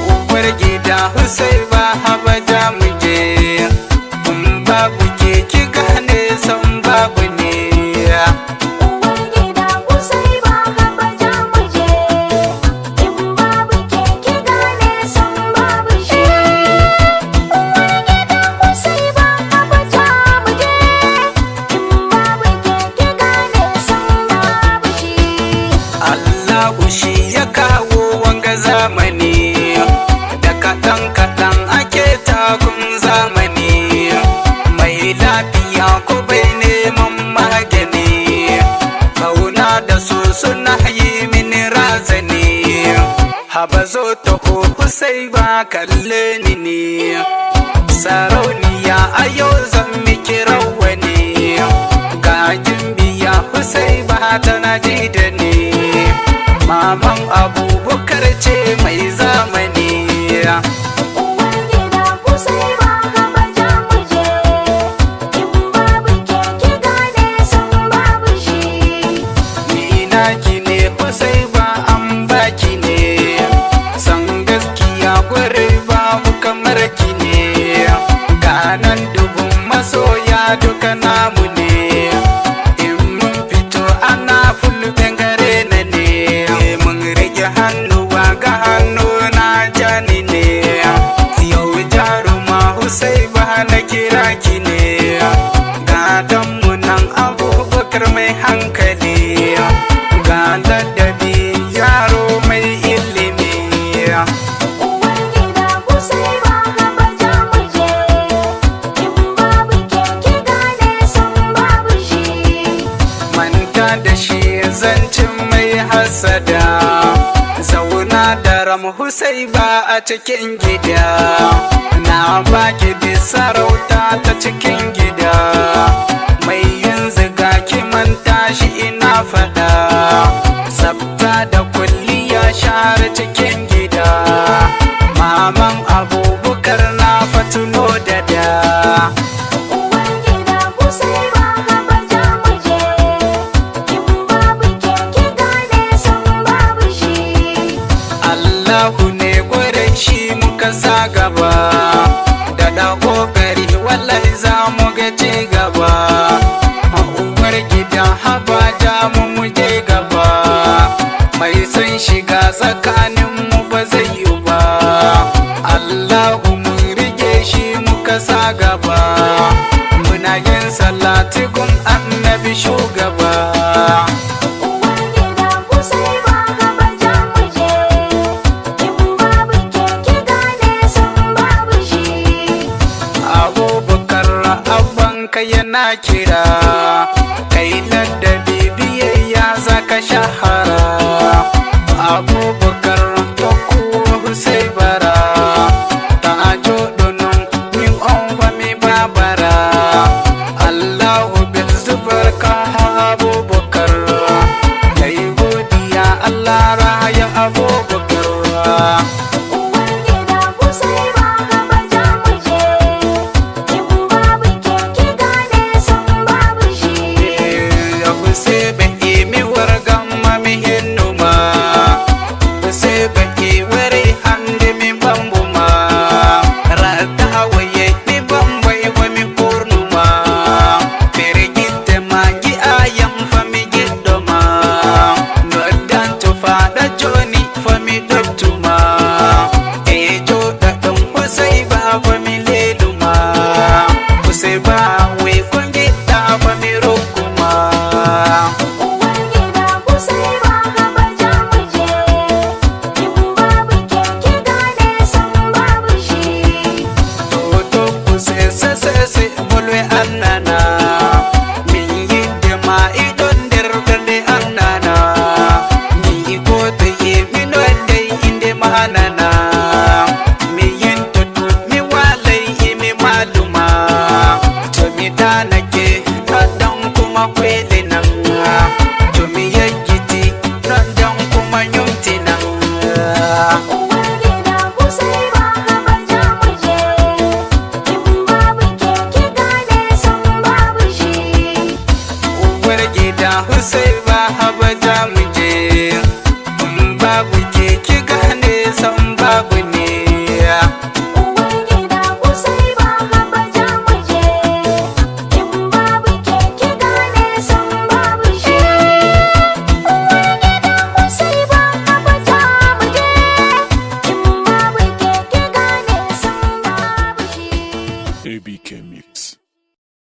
uwargida Husaiba habaja muje kun babu ke ki gane san babu ne uwargida Husaiba habaja muje in babu ke ki gane san babu shi uwargida Husaiba habaja muje in babu ke ki gane san babu shi Allahu shi ya kawo wanga zamani da kaɗan ake takun zamani mai lafiya ko bai neman magani kauna da su suna yi mini razani haba zo ta Husaiba kalle ni ne sarauniya a yau zan miki rawani ga gimbiya Husaiba tana ji da ni maman abubakar ce mai zamani uwargida Husaiba habaja muje in babu ke ki gane san babu shi ni naki ne Husaiba an baki ne san gaskiya gurin babu kamar ki ne ganan dubun masoya duka namu ne in mun fito ana fulben gare na ne mun rage hannuwa ga hannu na jani ne yau jaruma Husaiba na kira ki ne gadonmu nan abubakar mai hankali ga ladabi yaro mai ilimi uwargida Husaiba habaja muje in babu ke ki gane san babu shi manta da shi zancin mai hasada zauna da ram Husaiba a cikin gida na baki bi sarauta ta cikin gida mai yin ziga ki manta shi ina fada tsafta da kulliya share cikin gida maman abubakar na fatuno da uwargida Husaiba habaja muje in babu ke ki gane san babu shi Allahu ne gurin shi muka sa gaba da ƙoƙari wallahi za mu ga ci gaba uwar gida habaja mu muje gaba mai son shiga tsakanin mu ba zai yi ba Allahu mun rige shi muka sa gaba muna yin salati gun annabi shugaba uwargida Husaiba habaja muje in babu ke ki gane san babu shi abubakar abbanka yana kira kai ladabi biyayya zaka shahara abubakar tokku Husaibara ta ajo donun min on fami babara Allahu bil zubar ka abubakar kai godiya Allah raya abubakar uwargida Husaiba habaja muje in babu ke ki gane san babu shi ya Husaiba imi wargan mamihin sai ba haba ja mu je